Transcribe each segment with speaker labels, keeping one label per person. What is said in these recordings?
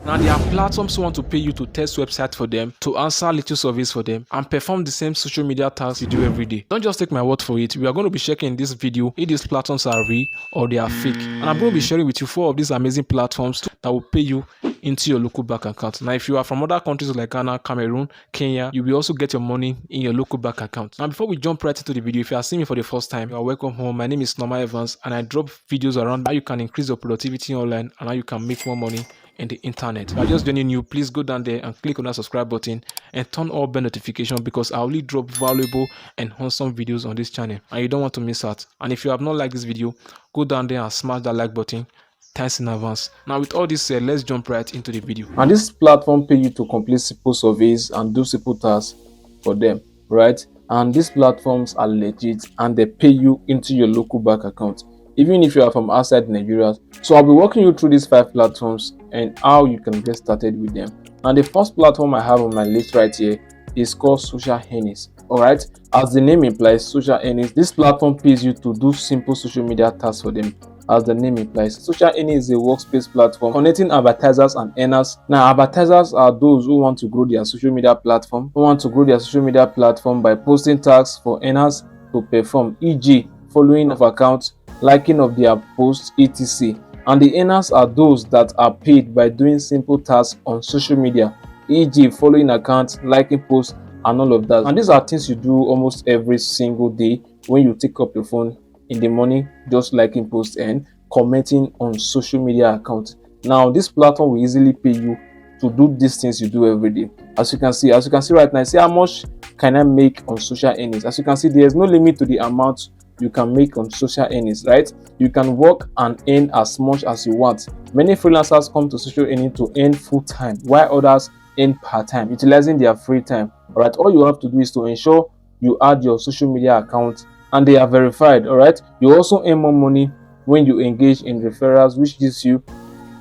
Speaker 1: Now there are platforms who want to pay you to test websites for them, to answer little surveys for them, and perform the same social media tasks you do every day. Don't just take my word for it. We are going to be checking in this video if these platforms are real or they are fake. And I'm going to be sharing with you 4 of these amazing platforms that will pay you into your local bank account. Now, if you are from other countries like Ghana, Cameroon, Kenya, you will also get your money in your local bank account. Now, before we jump right into the video, if you are seeing me for the first time, you are welcome home. My name is Naira, and I drop videos around how you can increase your productivity online and how you can make more money in the internet. If you are just joining you, please go down there and click on that subscribe button and turn on bell notification, because I only drop valuable and awesome videos on this channel and you don't want to miss out. And if you have not liked this video, go down there and smash that like button. Thanks in advance. Now, with all this said, let's jump right into the video. And this platform pay you to complete simple surveys and do simple tasks for them, right? And these platforms are legit and they pay you into your local bank account, even if you are from outside Nigeria. So I'll be walking you through these 5 platforms and how you can get started with them. And the first platform I have on my list right here is called Social Earnings. Alright, as the name implies, Social Earnings, this platform pays you to do simple social media tasks for them. As the name implies, Social Earnings is a workspace platform connecting advertisers and earners. Now, advertisers are those who want to grow their social media platform, by posting tasks for earners to perform, e.g., following of accounts, liking of their posts, etc. And the earners are those that are paid by doing simple tasks on social media, e.g., following accounts, liking posts, and all of that. And these are things you do almost every single day when you take up your phone in the morning, just liking posts and commenting on social media accounts. Now, this platform will easily pay you to do these things you do every day. As you can see right now, see how much can I make on Social Earnings. As you can see, there is no limit to the amount you can make on Social Earnings, right? You can work and earn as much as you want. Many freelancers come to Social Earning to earn full time, while others earn part time, utilizing their free time. All right, all you have to do is to ensure you add your social media account and they are verified. All right, you also earn more money when you engage in referrals, which gives you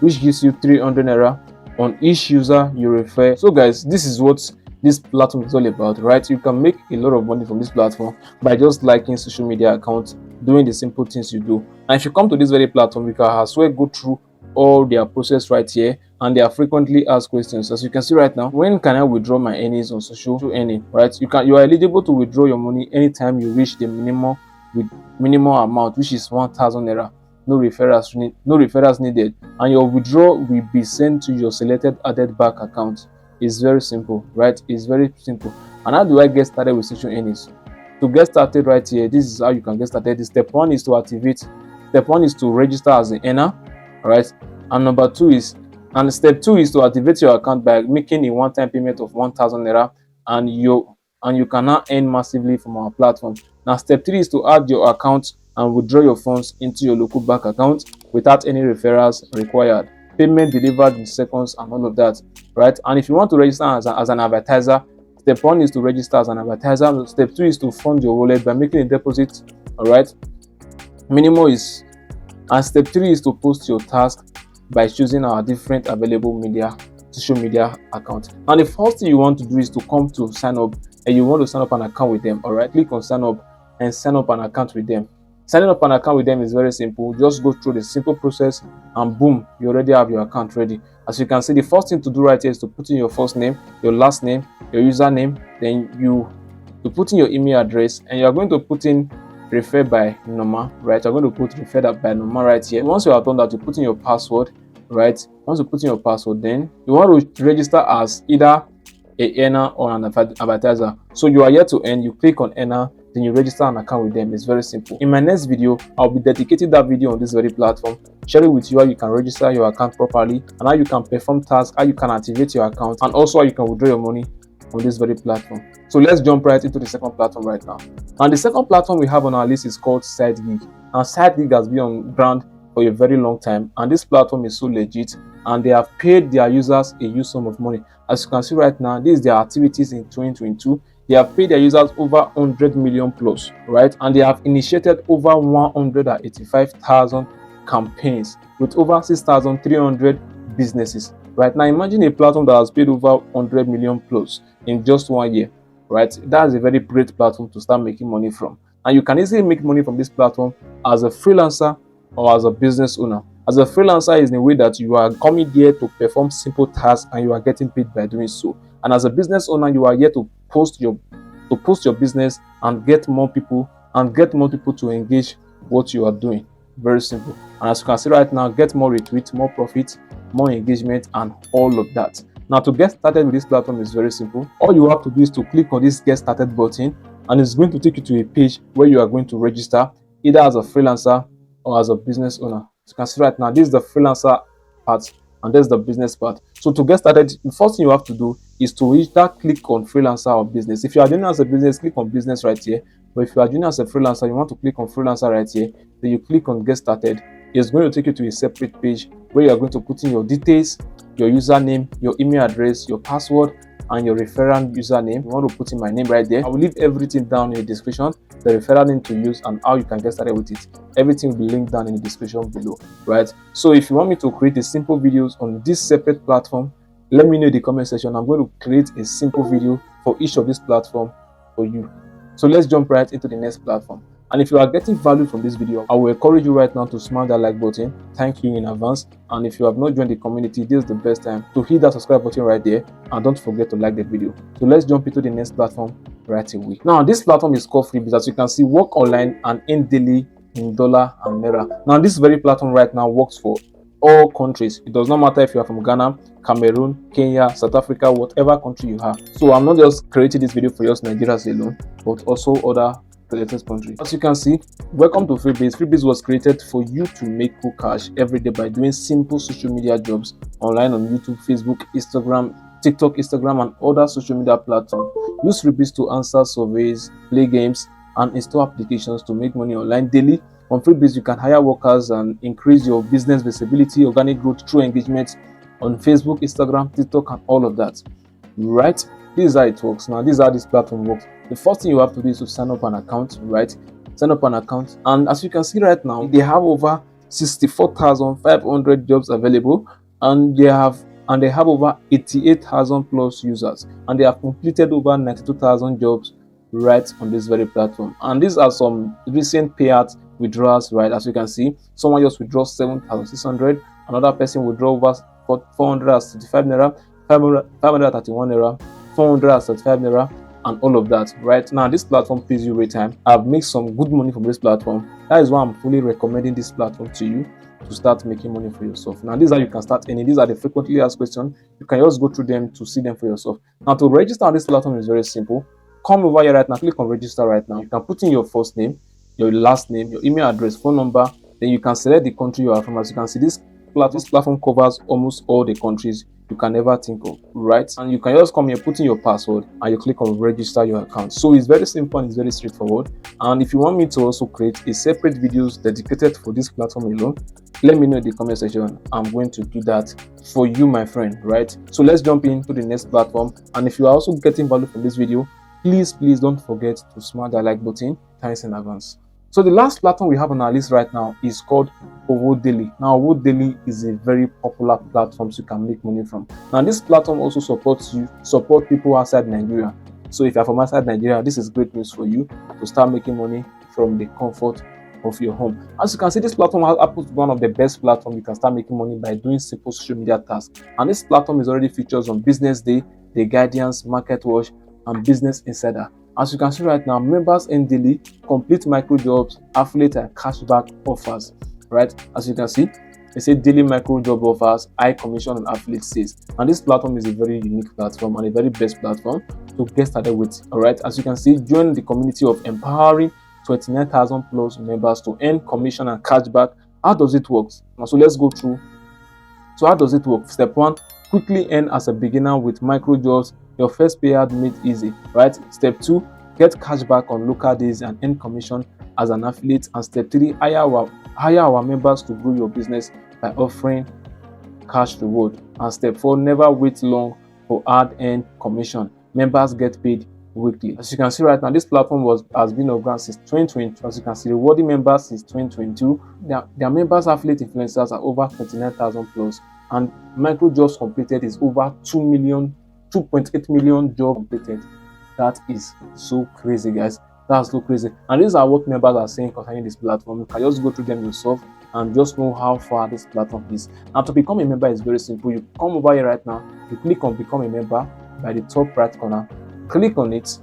Speaker 1: 300 Naira on each user you refer. So guys, this is what this platform is all about, right? You can make a lot of money from this platform by just liking social media accounts, doing the simple things you do. And if you come to this very platform, you can as well go through all their process right here, and they are frequently asked questions. As you can see right now, when can I withdraw my earnings on Social Earning, right? You are eligible to withdraw your money anytime you reach the minimum amount, which is 1,000 Naira. No referrals needed, and your withdrawal will be sent to your selected added bank account. It's very simple, right? It's very simple. And how do I get started with Social Earnings? To get started right here, this is how you can get started. Step 1 is to activate. Step 1 is to register as an earner, all right? And step 2 is to activate your account by making a one-time payment of 1,000 Naira, and you can now earn massively from our platform. Now, step 3 is to add your account and withdraw your funds into your local bank account without any referrals required. Payment delivered in seconds and all of that, right? And if you want to register as an advertiser, step 1 is to register as an advertiser. Step 2 is to fund your wallet by making a deposit, all right? And step 3 is to post your task by choosing our different available social media accounts. And the first thing you want to do is to come to sign up, and you want to sign up an account with them. All right, click on sign up and sign up an account with them. Signing up an account with them is very simple. Just go through the simple process and boom, you already have your account ready. As you can see, the first thing to do right here is to put in your first name, your last name, your username, then you put in your email address, and you are going to put in referred by Norma, right? You're going to put referred by Norma right here. Once you have done that, you put in your password, right? Once you put in your password, then you want to register as either a earner or an advertiser. So you are here to earn, you click on earner, then you register an account with them. It's very simple. In my next video, I'll be dedicating that video on this very platform, sharing with you how you can register your account properly and how you can perform tasks, how you can activate your account, and also how you can withdraw your money on this very platform. So let's jump right into the second platform right now. And the second platform we have on our list is called SideGig. Now, SideGig has been on ground for a very long time, and this platform is so legit, and they have paid their users a huge sum of money. As you can see right now, this is their activities in 2022. They have paid their users over 100 million plus, right? And they have initiated over 185,000 campaigns with over 6,300 businesses. Right now, imagine a platform that has paid over 100 million plus in just 1 year, right? That's a very great platform to start making money from. And you can easily make money from this platform as a freelancer or as a business owner. As a freelancer is in a way that you are coming here to perform simple tasks and you are getting paid by doing so. And as a business owner, you are here to post your business and get more people to engage what you are doing. Very simple. And as you can see right now, get more retweets, more profit, more engagement, and all of that. Now, to get started with this platform is very simple. All you have to do is to click on this get started button, and it's going to take you to a page where you are going to register either as a freelancer or as a business owner. As you can see right now, this is the freelancer part and there's the business part. So to get started, the first thing you have to do is to either click on freelancer or business. If you are doing as a business, click on business right here. But if you are doing as a freelancer, you want to click on freelancer right here. Then you click on get started. It's going to take you to a separate page where you are going to put in your details, your username, your email address, your password, and your referral username. You want to put in my name right there. I will leave everything down in the description, the referral name to use and how you can get started with it. Everything will be linked down in the description below, right? So if you want me to create a simple videos on this separate platform, let me know in the comment section. I'm going to create a simple video for each of these platform for you. So let's jump right into the next platform. And if you are getting value from this video, I will encourage you right now to smash that like button. Thank you in advance. And if you have not joined the community, this is the best time to hit that subscribe button right there. And don't forget to like the video. So let's jump into the next platform right away. Now, this platform is called Freebiz. As you can see, work online and earn daily in dollar and naira. Now, this very platform right now works for all countries. It does not matter if you are from Ghana, Cameroon, Kenya, South Africa, whatever country you have. So I'm not just creating this video for just Nigerians alone, but also other country. As you can see, welcome to Freebiz. Freebiz was created for you to make cool cash every day by doing simple social media jobs online on YouTube, Facebook, Instagram, TikTok, Instagram, and other social media platforms. Use Freebiz to answer surveys, play games, and install applications to make money online daily. On Freebiz, you can hire workers and increase your business visibility, organic growth through engagement on Facebook, Instagram, TikTok, and all of that. Right? This is how it works. Now, this is how this platform works. The first thing you have to do is to sign up an account, right? Sign up an account, and as you can see right now, they have over 64,500 jobs available, and they have over 88,000 plus users, and they have completed over 92,000 jobs right on this very platform. And these are some recent payout withdrawals, right? As you can see, someone just withdraw 7,600, another person withdraw over 435 naira, 531 naira, 435 naira, and all of that. Right now, this platform pays you real time. I've made some good money from this platform. That is why I'm fully recommending this platform to you to start making money for yourself. Now, these are you can start any. These are the frequently asked questions. You can just go through them to see them for yourself. Now, to register on this platform is very simple. Come over here right now, click on register right now. You can put in your first name, your last name, your email address, phone number. Then you can select the country you are from. As you can see, this platform covers almost all the countries you can ever think of, right? And you can just come here, put in your password, and you click on register your account. So it's very simple and it's very straightforward. And if you want me to also create a separate videos dedicated for this platform alone, let me know in the comment section. I'm going to do that for you, my friend, right? So let's jump into the next platform. And if you are also getting value from this video, please don't forget to smash that like button. Thanks in advance. So the last platform we have on our list right now is called Ovo Daily. Now, Ovo Daily is a very popular platform so you can make money from. Now, this platform also support people outside Nigeria. So if you're from outside Nigeria, this is great news for you to start making money from the comfort of your home. As you can see, this platform happens to be one of the best platforms you can start making money by doing simple social media tasks. And this platform is already featured on Business Day, The Guardian's, Market Watch, and Business Insider. As you can see right now, members earn daily, complete micro jobs, affiliate and cashback offers. Right, as you can see, they say daily micro job offers, high commission and affiliate sales. And this platform is a very unique platform and a very best platform to get started with. All right, as you can see, join the community of empowering 29,000 plus members to earn commission and cashback. How does it work? So let's go through. So how does it work? Step one, quickly earn as a beginner with micro jobs. Your first payout made easy, right? Step two, get cashback on local days and earn commission as an affiliate. And step three, hire our members to grow your business by offering cash reward. And step four, never wait long for hard-earned commission. Members get paid weekly. As you can see right now, this platform has been on ground since 2020. As you can see, rewarding members since 2022. Their members affiliate influencers are over 29,000 plus, and micro jobs completed is over 2.8 million jobs completed. That is so crazy, guys. That's so crazy. And these are what members are saying concerning this platform. You can just go through them yourself and just know how far this platform is. Now, to become a member is very simple. You come over here right now, you click on become a member by the top right corner, click on it.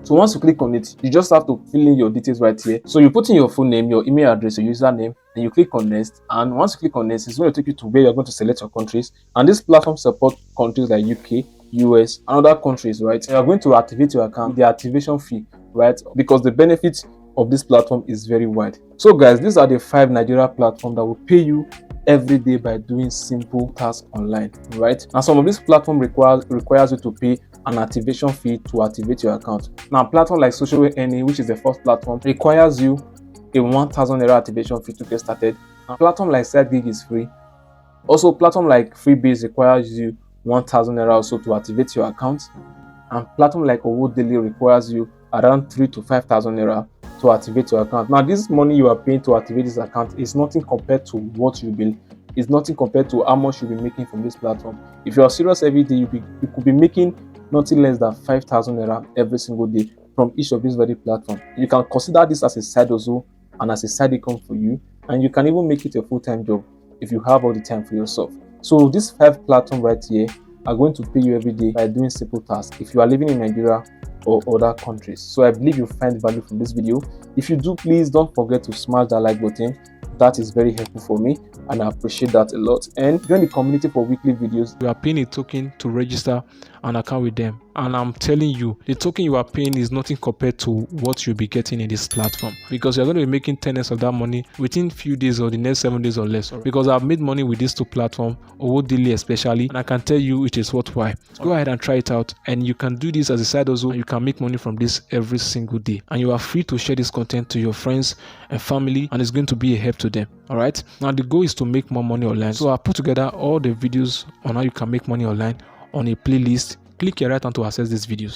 Speaker 1: So once you click on it, you just have to fill in your details right here. So you put in your full name, your email address, your username, and you click on next. And once you click on next, it's going to take you to where you're going to select your countries. And this platform supports countries like UK, US, and other countries, right? You are going to activate your account with the activation fee, right? Because the benefit of this platform is very wide. So guys, these are the 5 Nigeria platforms that will pay you every day by doing simple tasks online, right? And some of these platforms requires you to pay an activation fee to activate your account. Now, a platform like Social Any, which is the first platform, requires you a 1,000 Naira activation fee to get started. A platform like SideGig is free. Also, platform like Freebase requires you 1,000 Naira also to activate your account. And platform like Owo Daily requires you around 3,000 to 5,000 Naira to activate your account. Now, this money you are paying to activate this account is nothing compared to what you will. It's nothing compared to how much you'll be making from this platform. If you are serious every day, you could be making nothing less than 5,000 Naira every single day from each of these very platforms. You can consider this as a side hustle and as a side income for you, and you can even make it a full-time job if you have all the time for yourself. So these 5 platforms right here are going to pay you every day by doing simple tasks if you are living in Nigeria or other countries. So I believe you find value from this video. If you do, please don't forget to smash that like button. That is very helpful for me and I appreciate that a lot. And join the community for weekly videos. You are paying a token to register an account with them, and I'm telling you, the token you are paying is nothing compared to what you'll be getting in this platform, because you're going to be making 10x of that money within few days or the next 7 days or less. Because I've made money with these 2 platforms, Owo Daily especially, and I can tell you it is worthwhile. Go ahead and try it out, and you can do this as a side hustle, and you can make money from this every single day, and you are free to share this content to your friends and family, and it's going to be a help to them. All right, now the goal is to make more money online, so I put together all the videos on how you can make money online on a playlist. Click here right now to access these videos.